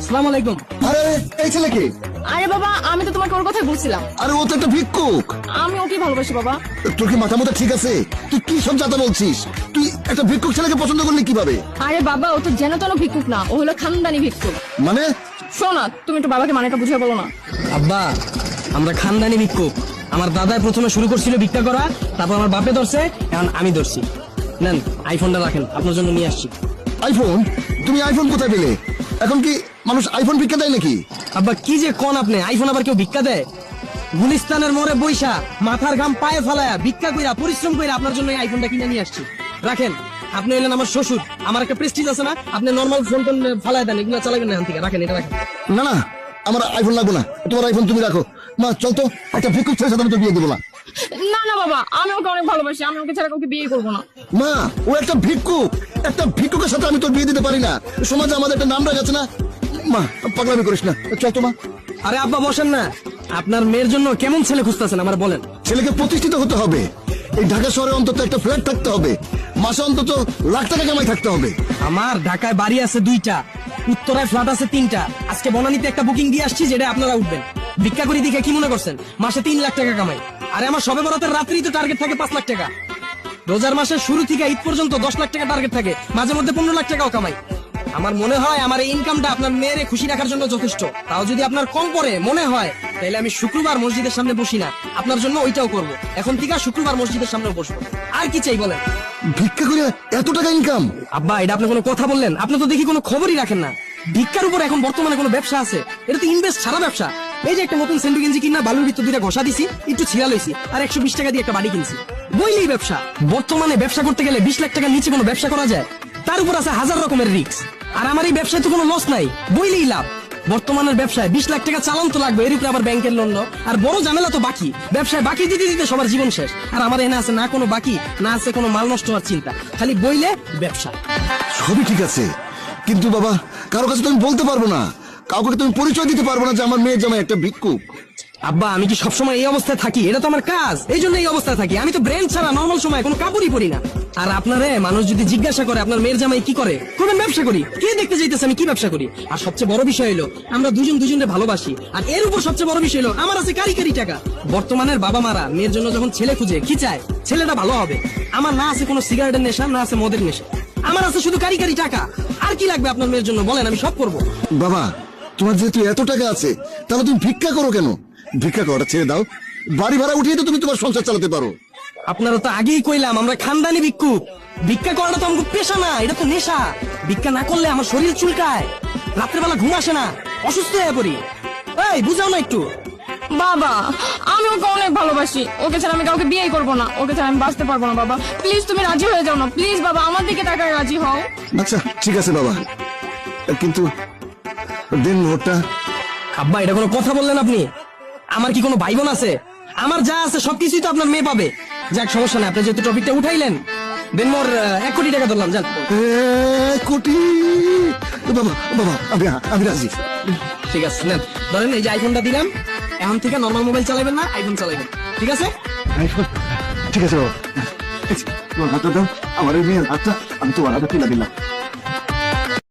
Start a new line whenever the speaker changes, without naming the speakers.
আসসালামু আলাইকুম।
আরে এই ছেলে কি?
আরে বাবা, আমি তো তোমাকে ওর কথাই বলছিলাম।
আরে ও তো একটা ভিক্ষুক।
আমি ওকে ভালোবাসি বাবা।
তোর কি মাথা মুথা ঠিক আছে? তুই কি সব যাতা বলছিস? তুই একটা ভিক্ষুক ছেলেকে পছন্দ করলি কিভাবে?
আরে বাবা, ও তো যেন তেন ভিক্ষুক না, ও হলো খানদানি ভিক্ষুক।
মানে?
শোনো না, তুমি একটু বাবাকে মানেটা বুঝিয়ে বলো না।
আব্বা, আমরা খানদানি ভিক্ষুক। আমার দাদাই প্রথমে শুরু করছিল ভিক্ষা করা, তারপর আমার বাপে ধরছে, এখন আমি ধরছি। নেন, আইফোনটা রাখেন, আপনার জন্য নিয়ে আসছি।
আইফোন? তুমি আইফোন কোথায় পেলে? এখন কি মানুষ আইফোন ভিক্ষা দেয় নাকি?
আব্বা কি যে কোন আপনি, আইফোন আবার কেউ ভিক্ষা দেয়? গুলিস্তানের মোড়ে বৈশা মাথার ঘাম পায়ে ফালায়া ভিক্ষা কইরা পরিশ্রম কইরা আপনার জন্য এই আইফোনটা কিনে নিয়ে আসছি। রাখেন, আপনি হলেন আমার শ্বশুর, আমার একটা প্রেস্টিজ আছে না? আপনি নর্মাল ফোন টোন ফালায় দেন, এগুলো চালাবেন না এখান থেকে। রাখেন, এটা রাখেন।
না না, আমার আইফোন লাগবে না, তোমার আইফোন তুমি রাখো। মা চল তো, একটা ভিক্ষুক ছেলের সাথে আমি তো বিয়ে দেবো না।
না না বাবা, আমি ওকে অনেক ভালোবাসি, আমি ওকে ছাড়া কাউকে বিয়ে করবো না।
মা, ও একটা ভিক্ষুক, একটা ভিক্ষুকের সাথে আমি তোর বিয়ে দিতে পারি না। সমাজে আমাদের একটা নাম রাখা আছে না? মা পাগলামি করিস না, চল তো মা।
আরে আব্বা বসেন না, আপনার মেয়ের জন্য কেমন ছেলে খুঁজতেছেন আমার বলেন।
ছেলেকে প্রতিষ্ঠিত হতে হবে, এই ঢাকা শহরে অন্তত একটা ফ্ল্যাট থাকতে হবে, মাসে অন্তত লাখ টাকা কামাই থাকতে হবে।
আমার ঢাকায় বাড়ি আছে 2টা, উত্তরায় ফ্ল্যাট আছে 3টা। আজকে বনানীতে একটা বুকিং দিয়ে আসছি, যেটা আপনারা উঠবেন। ভিক্ষা করি দেখে কি মনে করছেন মাসে 3 লাখ টাকা কামাই? আরে আমার সবে বরাতের রাত্রি তো টার্গেট থাকে 5 লাখ টাকা। রোজার মাসের শুরু থেকে ঈদ পর্যন্ত 10 লাখ টাকা টার্গেট থাকে, মাঝে মধ্যে 15 লাখ টাকাও কামাই। আমার মনে হয় আমার এই ইনকামটা আপনার মেয়েরে খুশি রাখার জন্য যথেষ্ট। তাও যদি আপনার কম পড়ে মনে হয়, তাহলে আমি শুক্রবার মসজিদের সামনে বসি না, আপনার জন্য ওইটাও করব। এখন থেকে শুক্রবার মসজিদের সামনে বসবো। আর কি চাই বলেন?
ভিক্ষা করে এত টাকা ইনকাম?
আব্বা, এটা আপনি কোনো কথা বললেন? আপনি তো দেখি কোনো খবরই রাখেন না। ভিক্ষার উপর এখন বর্তমানে কোনো ব্যবসা আছে? এটা তো ইনভেস্ট ছাড়া ব্যবসা। এই যে একটা নতুন স্যান্ডু গেঞ্জি কিনা বালুর ভিতর 2টা ঘষা দিছি, একটু ছিঁড়া লইছি, আর 120 টাকা দিয়ে একটা বাড়ি কিনছি। বইলেই ব্যবসা। বর্তমানে ব্যবসা করতে গেলে 20 লাখ টাকার নিচে কোনো ব্যবসা করা যায়? তার উপর আছে 1000 রকমের রিস্ক। আর আমার এই ব্যবসায় তো কোনো লস নাই, বইলেই লাভ। বর্তমানের ব্যবসায় 20 লাখ টাকা চালান তো লাগবে, এর উপরে আবার ব্যাংকের লোন, আর বড় ঝামেলা তো বাকি। ব্যবসায় বাকি দিতে দিতে সবার জীবন শেষ। আর আমার এনে আছে না কোনো বাকি, না আছে কোনো মাল নষ্ট হওয়ার চিন্তা, খালি বইলে ব্যবসা।
সবই ঠিক আছে, কিন্তু বাবা কারো কাছে তো আমি বলতে পারবো না, কাউকে তুমি পরিচয় দিতে পারবো না যে আমার মেয়ের জামাই একটা ভিক্ষুক।
আব্বা, আমি কি সবসময় এই অবস্থায় থাকি? এটা তো আমার কাজ, এই জন্য এই অবস্থায় থাকি। আমি তো ব্রেন ছাড়া নর্মাল সময় কোনো কাপড়ই পরি না। আর আপনারে মানুষ যদি জিজ্ঞাসা করে আপনার মেয়ের জামাই কি করে, কোন ব্যবসা করি, কে দেখতে চাইতেছে আমি কি ব্যবসা করি? আর সবচেয়ে বড় বিষয় হলো আমরা দুজনে ভালোবাসি। আর এর উপর সবচেয়ে বড় বিষয় হলো আমার আছে কারি টাকা। বর্তমানের বাবা মারা মেয়ের জন্য যখন ছেলে খুঁজে কি চায়? ছেলেটা ভালো হবে। আমার না আছে কোনো সিগারেটের নেশা, না আছে মদের নেশা, আমার আছে শুধু কারি টাকা। আর কি লাগবে আপনার মেয়ের জন্য বলেন, আমি সব করবো।
বাবা, তোমার যেহেতু এত টাকা আছে, তাহলে তুমি ভিক্ষা করো কেন? ভিক্ষা করা ছেড়ে দাও, বাড়ি ভাড়া উঠিয়ে তো তুমি তোমার সংসার চালাতে পারো।
আপনারা তো আগেই কইলাম আমরা খানদানি ভিক্ষুক। ভিক্ষা করাটা তো আমাকে পেশা না, এটা তো নেশা। ভিক্ষা না করলে আমার শরীর চুলকায়, রাত্রেবেলা ঘুম আসে না, অসুস্থ হয়ে পড়ি। এই বুঝাও না একটু।
বাবা, আমি ওকে অনেক ভালোবাসি, ওকে ছাড়া আমি কাউকে বিয়ে করবো না, ওকে ছাড়া আমি বাঁচতে পারবো না। বাবা প্লিজ তুমি রাজি হয়ে যাও না, প্লিজ বাবা, আমার দিকে তাকায় রাজি হও।
আচ্ছা ঠিক আছে বাবা, কিন্তু দিন নোটটা।
আব্বা, এটা কোনো কথা বললেন আপনি? আমার কি কোনো ভাই বোন আছে? আমার যা আছে সবকিছুই তো আপনার মেয়ে পাবে। যাক, সমস্যা নেই, আপনি যেহেতু টপিকটা উঠাইলেন, দেন মোর 1 কোটি টাকা ধরলাম, যান।
1 কোটি? বাবা বাবা, আমি রাজি।
ঠিক আছে, নেন ধরেন, এই যে আইফোনটা দিলাম, এখন থেকে নর্মাল মোবাইল চালাবেন না, আইফোন চালাবেন, ঠিক আছে?
আইফোন? ঠিক আছে বাবা, তোমার হাতটা দাও, আমার এই মেয়ের হাতটা আমি তোমার হাতে তুলে দিলাম।